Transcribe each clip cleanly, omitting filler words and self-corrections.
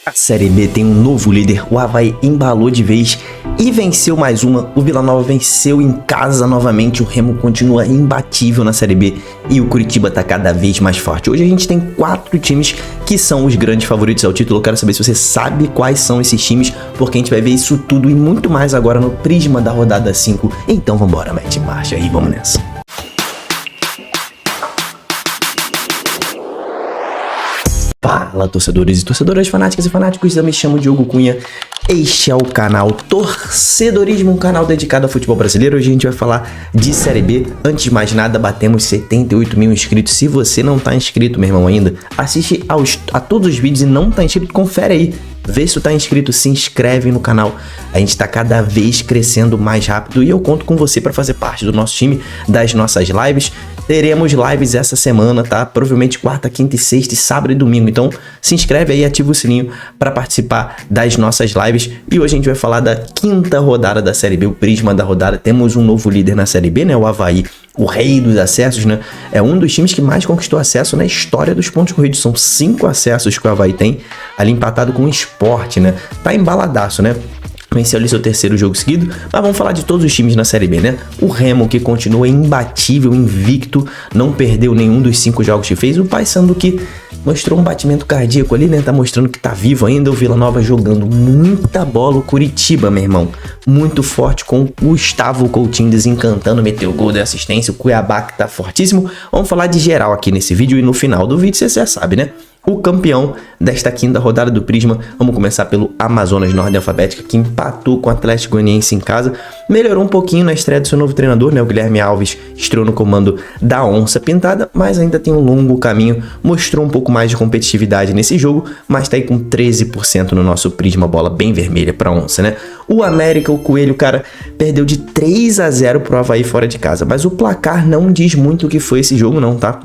A Série B tem um novo líder, o Avaí embalou de vez e venceu mais uma. O Vila Nova venceu em casa novamente, o Remo continua imbatível na Série B e o Curitiba tá cada vez mais forte. Hoje a gente tem 4 times que são os grandes favoritos ao título. Eu quero saber se você sabe quais são esses times, porque a gente vai ver isso tudo e muito mais agora no Prisma da rodada 5. Então vambora, mete marcha aí, vamos nessa. Fala, torcedores e torcedoras, fanáticas e fanáticos, eu me chamo Diogo Cunha, este é o canal Torcedorismo, um canal dedicado ao futebol brasileiro. Hoje a gente vai falar de Série B. Antes de mais nada, batemos 78 mil inscritos. Se você não tá inscrito, meu irmão, ainda, assiste a todos os vídeos e não tá inscrito, confere aí. Vê se tu tá inscrito, se inscreve no canal. A gente tá cada vez crescendo mais rápido e eu conto com você para fazer parte do nosso time, das nossas lives. Teremos lives essa semana, tá? Provavelmente quarta, quinta e sexta, e sábado e domingo. Então se inscreve aí e ativa o sininho para participar das nossas lives. E hoje a gente vai falar da 5ª rodada da Série B, o Prisma da rodada. Temos um novo líder na Série B, né? O Avaí, o rei dos acessos, né? É um dos times que mais conquistou acesso na história dos pontos corridos. São 5 acessos que o Avaí tem, ali empatado com o Sport, né? Tá embaladaço, né? Venceu ali seu 3º jogo seguido, mas vamos falar de todos os times na Série B, né? O Remo, que continua imbatível, invicto, não perdeu nenhum dos 5 jogos que fez. O Paysandu, que mostrou um batimento cardíaco ali, né? Tá mostrando que tá vivo ainda. O Vila Nova jogando muita bola. O Curitiba, meu irmão, muito forte, com o Gustavo Coutinho desencantando, meteu gol, deu assistência. O Cuiabá, que tá fortíssimo. Vamos falar de geral aqui nesse vídeo, e no final do vídeo você já sabe, né? O campeão desta 5ª rodada do Prisma. Vamos começar pelo Amazonas, na ordem alfabética, que empatou com o Atlético Goianiense em casa. Melhorou um pouquinho na estreia do seu novo treinador, né? O Guilherme Alves estreou no comando da Onça Pintada, mas ainda tem um longo caminho. Mostrou um pouco mais de competitividade nesse jogo, mas tá aí com 13% no nosso Prisma, bola bem vermelha pra Onça, né? O América, o Coelho, cara, perdeu de 3-0 pro Avaí fora de casa, mas o placar não diz muito o que foi esse jogo não, tá?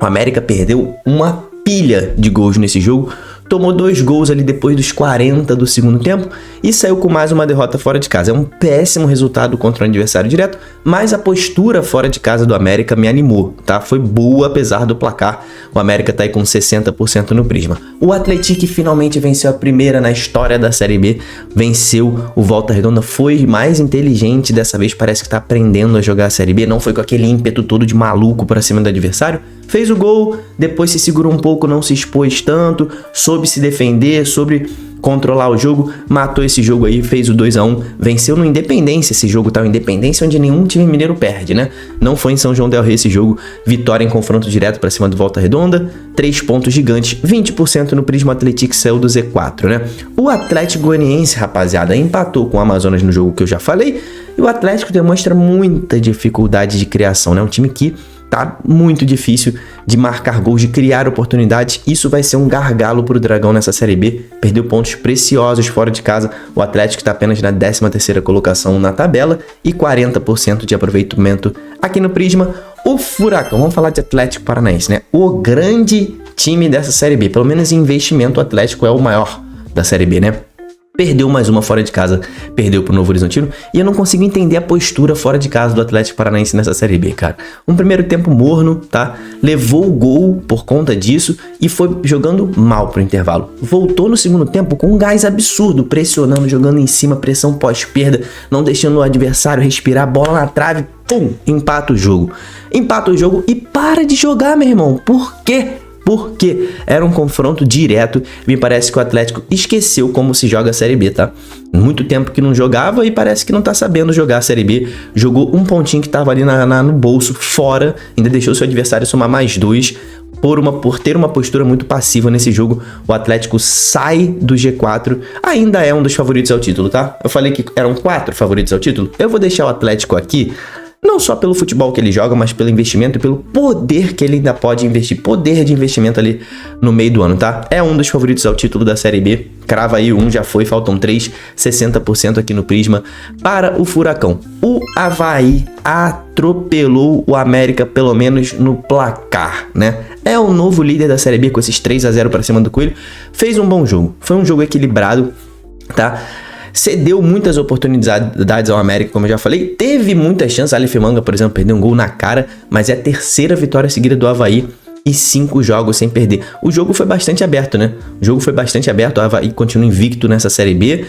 O América perdeu uma pilha de gols nesse jogo, tomou 2 gols ali depois dos 40 do segundo tempo e saiu com mais uma derrota fora de casa. É um péssimo resultado contra o adversário direto, mas a postura fora de casa do América me animou, tá? Foi boa apesar do placar. O América tá aí com 60% no Prisma. O Atlético finalmente venceu a primeira na história da Série B, venceu o Volta Redonda, foi mais inteligente dessa vez, parece que tá aprendendo a jogar a Série B, não foi com aquele ímpeto todo de maluco pra cima do adversário. Fez o gol, depois se segurou um pouco, não se expôs tanto, soube se defender, soube controlar o jogo, matou esse jogo aí, fez o 2-1, venceu no Independência esse jogo, tá? O Independência onde nenhum time mineiro perde, né? Não foi em São João del Rei esse jogo, vitória em confronto direto pra cima do Volta Redonda, 3 pontos gigantes, 20% no Prisma. Atlético saiu do Z4, né? O Atlético Goianiense, rapaziada, empatou com o Amazonas no jogo que eu já falei, e o Atlético demonstra muita dificuldade de criação, né? Um time que tá muito difícil de marcar gols, de criar oportunidades. Isso vai ser um gargalo pro Dragão nessa Série B. Perdeu pontos preciosos fora de casa. O Atlético está apenas na 13ª colocação na tabela e 40% de aproveitamento aqui no Prisma. O Furacão, vamos falar de Atlético Paranaense, né? O grande time dessa Série B, pelo menos em investimento, o Atlético é o maior da Série B, né? Perdeu mais uma fora de casa, perdeu pro Novo Horizontino, e eu não consigo entender a postura fora de casa do Atlético Paranaense nessa Série B, cara. Um primeiro tempo morno, tá? Levou o gol por conta disso e foi jogando mal pro intervalo. Voltou no segundo tempo com um gás absurdo, pressionando, jogando em cima, pressão pós-perda, não deixando o adversário respirar, bola na trave, pum, empata o jogo. Empata o jogo e para de jogar, meu irmão. Por quê? Porque era um confronto direto. Me parece que o Atlético esqueceu como se joga a Série B, tá? Muito tempo que não jogava e parece que não tá sabendo jogar a Série B. Jogou um pontinho que tava ali no bolso, fora. Ainda deixou seu adversário somar mais 2. Por ter uma postura muito passiva nesse jogo, o Atlético sai do G4. Ainda é um dos favoritos ao título, tá? Eu falei que eram 4 favoritos ao título. Eu vou deixar o Atlético aqui, não só pelo futebol que ele joga, mas pelo investimento e pelo poder que ele ainda pode investir. Poder de investimento ali no meio do ano, tá? É um dos favoritos ao título da Série B. Crava aí, um já foi, faltam 3, 60% aqui no Prisma para o Furacão. O Avaí atropelou o América, pelo menos no placar, né? É o novo líder da Série B com esses 3-0 para cima do Coelho. Fez um bom jogo, foi um jogo equilibrado, tá? Cedeu muitas oportunidades ao América, como eu já falei. Teve muitas chances. Aleph Manga, por exemplo, perdeu um gol na cara, mas é a 3ª vitória seguida do Avaí. e 5 jogos sem perder. O jogo foi bastante aberto, né? O jogo foi bastante aberto, o Avaí continua invicto nessa Série B.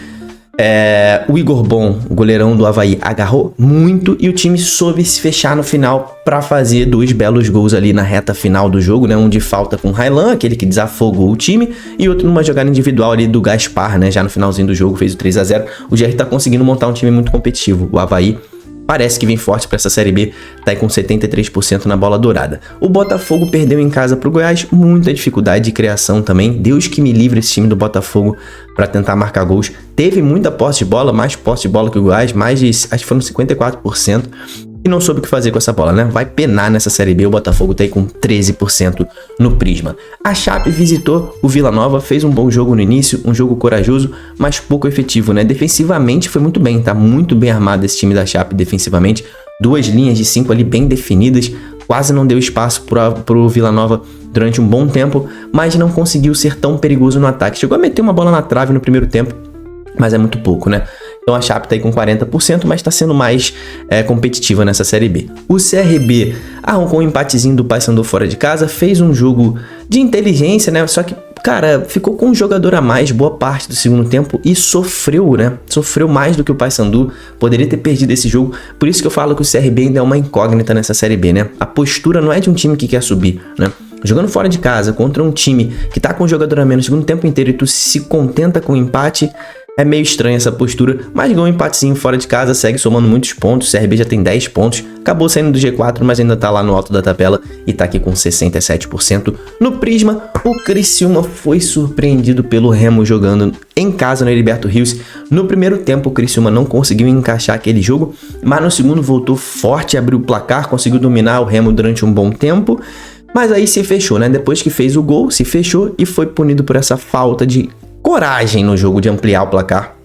O Igor Bon, o goleirão do Avaí, agarrou muito e o time soube se fechar no final para fazer 2 belos gols ali na reta final do jogo, né? Um de falta com o Railan, aquele que desafogou o time, e outro numa jogada individual ali do Gaspar, né? Já no finalzinho do jogo fez o 3-0. O GR tá conseguindo montar um time muito competitivo. O Avaí parece que vem forte para essa Série B, tá aí com 73% na bola dourada. O Botafogo perdeu em casa pro Goiás, muita dificuldade de criação também. Deus que me livre esse time do Botafogo para tentar marcar gols. Teve muita posse de bola, mais posse de bola que o Goiás, mais de, acho que foram 54%. E não soube o que fazer com essa bola, né? Vai penar nessa Série B, o Botafogo tá aí com 13% no Prisma. A Chape visitou o Vila Nova, fez um bom jogo no início, um jogo corajoso, mas pouco efetivo, né? Defensivamente foi muito bem, tá muito bem armado esse time da Chape defensivamente. 2 linhas de 5 ali bem definidas, quase não deu espaço pro Vila Nova durante um bom tempo, mas não conseguiu ser tão perigoso no ataque. Chegou a meter uma bola na trave no primeiro tempo, mas é muito pouco, né? Então a Chape tá aí com 40%, mas tá sendo mais competitiva nessa Série B. O CRB arrancou um empatezinho do Paysandu fora de casa, fez um jogo de inteligência, né? Só que, cara, ficou com um jogador a mais boa parte do segundo tempo e sofreu, né? Sofreu mais do que o Paysandu, poderia ter perdido esse jogo. Por isso que eu falo que o CRB ainda é uma incógnita nessa Série B, né? A postura não é de um time que quer subir, né? Jogando fora de casa contra um time que tá com um jogador a menos o segundo tempo inteiro e tu se contenta com o empate, é meio estranha essa postura, mas ganhou um empatezinho fora de casa, segue somando muitos pontos, o CRB já tem 10 pontos, acabou saindo do G4, mas ainda tá lá no alto da tabela e tá aqui com 67%. No Prisma, o Criciúma foi surpreendido pelo Remo jogando em casa no Heriberto Rios. No primeiro tempo, o Criciúma não conseguiu encaixar aquele jogo, mas no segundo voltou forte, abriu o placar, conseguiu dominar o Remo durante um bom tempo, mas aí se fechou, né? Depois que fez o gol, se fechou e foi punido por essa falta de coragem no jogo de ampliar o placar.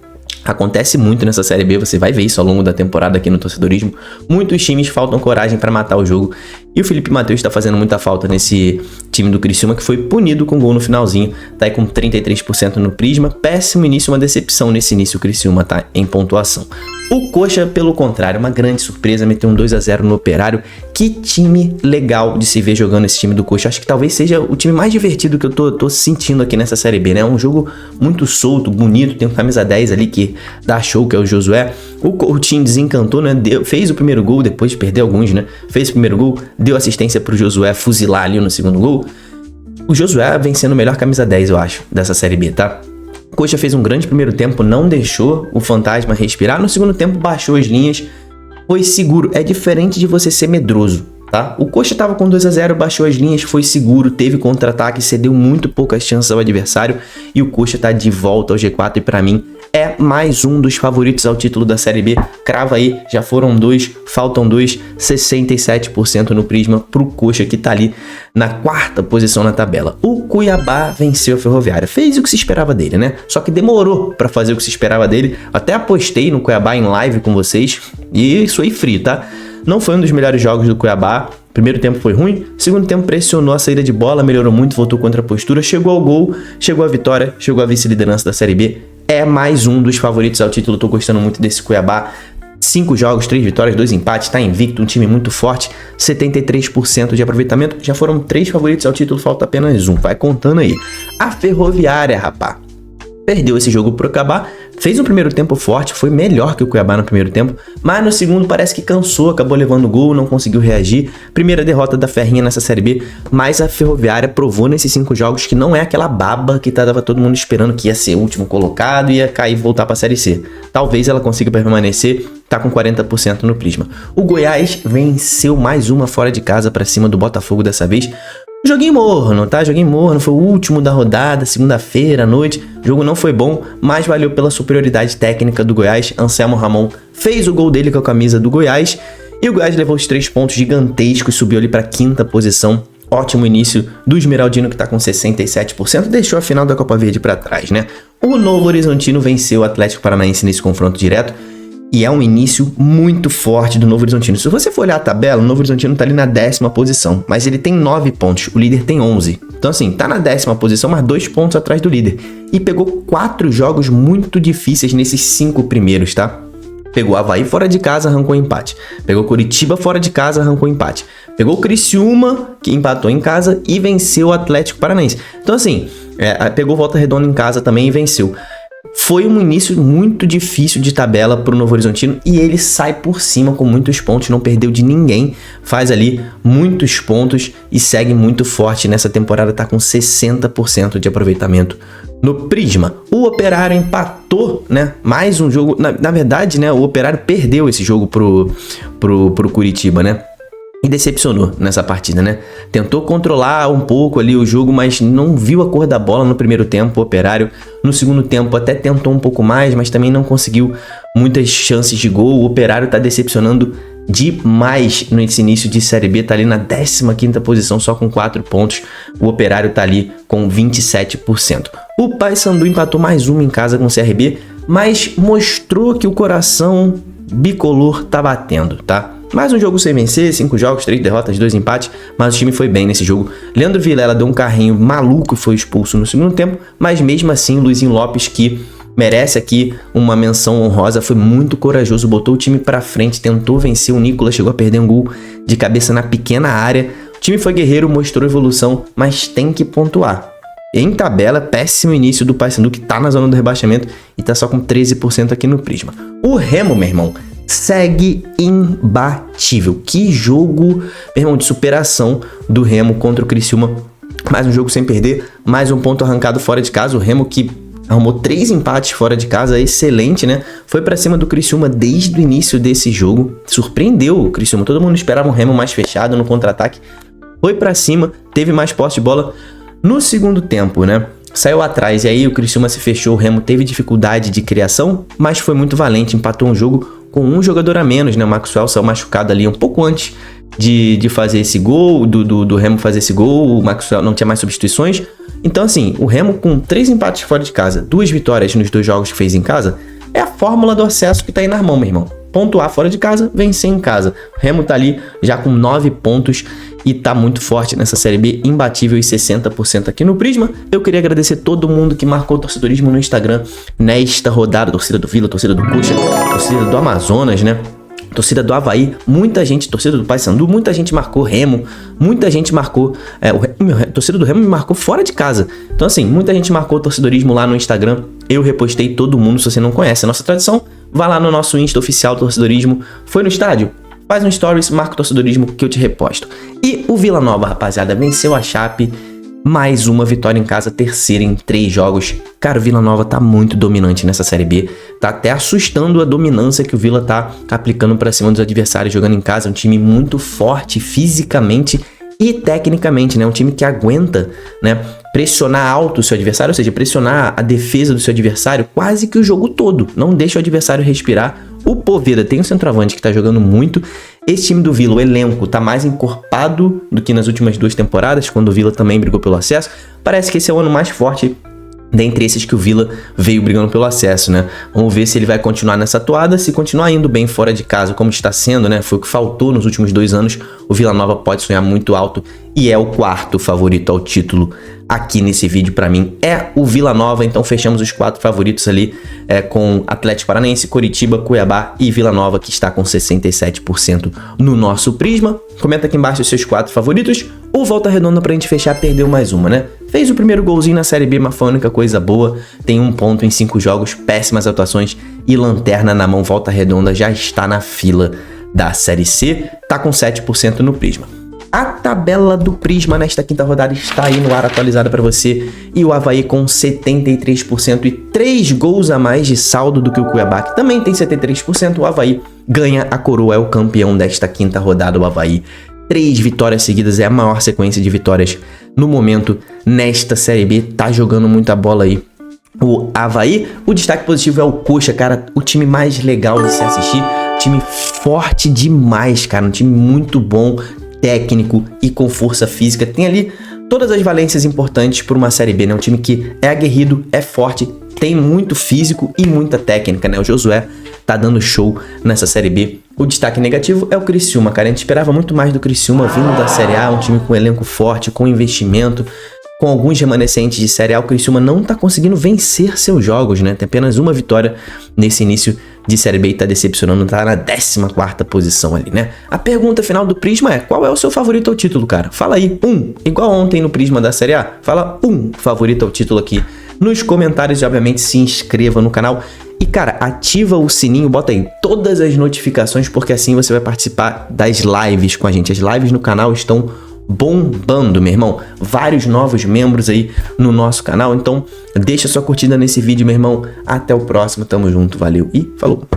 Acontece muito nessa Série B, você vai ver isso ao longo da temporada aqui no torcedorismo. Muitos times faltam coragem para matar o jogo. E o Felipe Matheus está fazendo muita falta nesse time do Criciúma, que foi punido com gol no finalzinho. Tá aí com 33% no Prisma. Péssimo início, uma decepção nesse início. O Criciúma tá em pontuação. O Coxa, pelo contrário, uma grande surpresa, meteu um 2-0 no Operário. Que time legal de se ver jogando esse time do Coxa. Acho que talvez seja o time mais divertido que eu tô sentindo aqui nessa Série B, né? É um jogo muito solto, bonito, tem um camisa 10 ali que dá show, que é o Josué. O Coutinho desencantou, né? Fez o primeiro gol, depois de perder alguns, né? Fez o primeiro gol, deu assistência pro Josué fuzilar ali no segundo gol. O Josué vem sendo o melhor camisa 10, eu acho, dessa Série B, tá? O Coxa fez um grande primeiro tempo, não deixou o fantasma respirar. No segundo tempo, baixou as linhas, foi seguro. É diferente de você ser medroso, tá? O Coxa tava com 2-0, baixou as linhas, foi seguro, teve contra-ataque, cedeu muito poucas chances ao adversário. E o Coxa tá de volta ao G4 e pra mim é mais um dos favoritos ao título da Série B. Crava aí, já foram 2, faltam 2, 67% no Prisma pro Coxa, que tá ali na 4ª posição na tabela. O Cuiabá venceu a Ferroviária, fez o que se esperava dele, né? Só que demorou pra fazer o que se esperava dele. Até apostei no Cuiabá em live com vocês e suei frio, tá? Não foi um dos melhores jogos do Cuiabá. Primeiro tempo foi ruim, segundo tempo pressionou a saída de bola, melhorou muito, voltou contra a postura, chegou ao gol, chegou à vitória, chegou à vice-liderança da Série B. É mais um dos favoritos ao título, tô gostando muito desse Cuiabá. 5 jogos, 3 vitórias, 2 empates, tá invicto, um time muito forte, 73% de aproveitamento. Já foram 3 favoritos ao título, falta apenas um, vai contando aí. A Ferroviária, rapá, perdeu esse jogo pro Cuiabá, fez um primeiro tempo forte, foi melhor que o Cuiabá no primeiro tempo, mas no segundo parece que cansou, acabou levando gol, não conseguiu reagir. Primeira derrota da Ferrinha nessa Série B, mas a Ferroviária provou nesses 5 jogos que não é aquela baba que tava todo mundo esperando que ia ser o último colocado e ia cair e voltar pra Série C. Talvez ela consiga permanecer, tá com 40% no Prisma. O Goiás venceu mais uma fora de casa pra cima do Botafogo dessa vez. Joguinho morno, tá? Joguinho morno, foi o último da rodada, segunda-feira à noite. O jogo não foi bom, mas valeu pela superioridade técnica do Goiás. Anselmo Ramon fez o gol dele com a camisa do Goiás. E o Goiás levou os 3 pontos gigantescos e subiu ali para 5ª posição. Ótimo início do Esmeraldino, que tá com 67%. Deixou a final da Copa Verde para trás, né? O Novo Horizontino venceu o Atlético Paranaense nesse confronto direto. E é um início muito forte do Novo Horizontino. Se você for olhar a tabela, o Novo Horizontino tá ali na 10ª posição. Mas ele tem 9 pontos, o líder tem 11. Então assim, tá na 10ª posição, mas 2 pontos atrás do líder. E pegou 4 jogos muito difíceis nesses 5 primeiros, tá? Pegou Avaí fora de casa, arrancou empate. Pegou Curitiba fora de casa, arrancou empate. Pegou o Criciúma, que empatou em casa, e venceu o Atlético Paranaense. Então assim, pegou Volta Redonda em casa também e venceu. Foi um início muito difícil de tabela para o Novo Horizontino e ele sai por cima com muitos pontos, não perdeu de ninguém, faz ali muitos pontos e segue muito forte nessa temporada, tá com 60% de aproveitamento no Prisma. O Operário empatou, né? Mais um jogo, na verdade, né? O Operário perdeu esse jogo pro Curitiba, né? E decepcionou nessa partida, né? Tentou controlar um pouco ali o jogo, mas não viu a cor da bola no primeiro tempo, o Operário. No segundo tempo até tentou um pouco mais, mas também não conseguiu muitas chances de gol. O Operário tá decepcionando demais nesse início de Série B, tá ali na 15ª posição, só com 4 pontos. O Operário tá ali com 27%. O Paysandu empatou mais uma em casa com o CRB, mas mostrou que o coração bicolor tá batendo, tá? Mais um jogo sem vencer, 5 jogos, 3 derrotas, 2 empates, mas o time foi bem nesse jogo. Leandro Vilela deu um carrinho maluco e foi expulso no segundo tempo, mas mesmo assim, Luizinho Lopes, que merece aqui uma menção honrosa, foi muito corajoso, botou o time pra frente, tentou vencer o Nicolas, chegou a perder um gol de cabeça na pequena área. O time foi guerreiro, mostrou evolução, mas tem que pontuar. Em tabela, péssimo início do Paysandu, que tá na zona do rebaixamento e tá só com 13% aqui no Prisma. O Remo, meu irmão, segue imbatível. Que jogo, meu irmão, de superação do Remo contra o Criciúma. Mais um jogo sem perder, mais um ponto arrancado fora de casa. O Remo que arrumou 3 empates fora de casa, excelente, né? Foi pra cima do Criciúma desde o início desse jogo. Surpreendeu o Criciúma, todo mundo esperava um Remo mais fechado no contra-ataque. Foi pra cima, teve mais posse de bola no segundo tempo, né? Saiu atrás e aí o Criciúma se fechou, o Remo teve dificuldade de criação, mas foi muito valente, empatou um jogo com um jogador a menos, né? O Maxwell saiu machucado ali um pouco antes de fazer esse gol, do Remo fazer esse gol, o Maxwell não tinha mais substituições. Então assim, o Remo com 3 empates fora de casa, 2 vitórias nos 2 jogos que fez em casa, é a fórmula do acesso que tá aí na mão, meu irmão. Pontuar fora de casa, vencer em casa. O Remo tá ali já com 9 pontos e tá muito forte nessa Série B, imbatível e 60% aqui no Prisma. Eu queria agradecer todo mundo que marcou o torcedorismo no Instagram nesta rodada, torcida do Vila, torcida do Coxa, torcida do Amazonas, né? Torcida do Avaí, muita gente, torcida do Paysandu, muita gente marcou Remo, muita gente marcou, torcida do Remo me marcou fora de casa. Então assim, muita gente marcou o torcedorismo lá no Instagram, eu repostei todo mundo. Se você não conhece a nossa tradição, vá lá no nosso Insta oficial torcedorismo. Foi no estádio? Faz um stories, marca o torcedorismo que eu te reposto. E o Vila Nova, rapaziada, venceu a Chape. Mais uma vitória em casa, terceira em 3 jogos. Cara, o Vila Nova tá muito dominante nessa Série B. Tá até assustando a dominância que o Vila tá aplicando pra cima dos adversários jogando em casa. É um time muito forte fisicamente e tecnicamente, né? Um time que aguenta, né? Pressionar alto o seu adversário, ou seja, pressionar a defesa do seu adversário quase que o jogo todo. Não deixa o adversário respirar. O Poveda tem um centroavante que tá jogando muito. Esse time do Vila, o elenco, tá mais encorpado do que nas últimas 2 temporadas, quando o Vila também brigou pelo acesso. Parece que esse é o ano mais forte dentre esses que o Vila veio brigando pelo acesso, né? Vamos ver se ele vai continuar nessa toada. Se continuar indo bem fora de casa, como está sendo, né? Foi o que faltou nos últimos 2 anos. O Vila Nova pode sonhar muito alto e é o 4º favorito ao título aqui nesse vídeo. Para mim é o Vila Nova. Então fechamos os 4 favoritos ali com Atlético Paranaense, Coritiba, Cuiabá e Vila Nova, que está com 67% no nosso Prisma. Comenta aqui embaixo os seus 4 favoritos. O Volta Redonda, pra gente fechar, perdeu mais uma, né? Fez o primeiro golzinho na Série B, mas foi a única coisa boa. Tem 1 ponto em 5 jogos, péssimas atuações e lanterna na mão. Volta Redonda já está na fila da Série C, tá com 7% no Prisma. A tabela do Prisma nesta quinta rodada está aí no ar, atualizada para você. E o Avaí com 73% e 3 gols a mais de saldo do que o Cuiabá, que também tem 73%. O Avaí ganha a coroa, é o campeão desta quinta rodada. O Avaí, 3 vitórias seguidas, é a maior sequência de vitórias no momento nesta Série B. Tá jogando muita bola aí o Avaí. O destaque positivo é o Coxa, cara, o time mais legal de se assistir. Time forte demais, cara, um time muito bom, técnico e com força física. Tem ali todas as valências importantes para uma Série B, né? Um time que é aguerrido, é forte, tem muito físico e muita técnica, né? O Josué tá dando show nessa Série B. O destaque negativo é o Criciúma, cara. A gente esperava muito mais do Criciúma vindo da Série A, um time com elenco forte, com investimento, com alguns remanescentes de Série A. O Criciúma não tá conseguindo vencer seus jogos, né? Tem apenas uma vitória nesse início de Série B e tá decepcionando, tá na 14ª posição ali, né? A pergunta final do Prisma é: qual é o seu favorito ao título, cara? Fala aí, igual ontem no Prisma da Série A, fala favorito ao título aqui nos comentários e obviamente se inscreva no canal. E cara, ativa o sininho, bota aí todas as notificações, porque assim você vai participar das lives com a gente. As lives no canal estão bombando, meu irmão. Vários novos membros aí no nosso canal. Então deixa sua curtida nesse vídeo, meu irmão. Até o próximo, tamo junto, valeu e falou!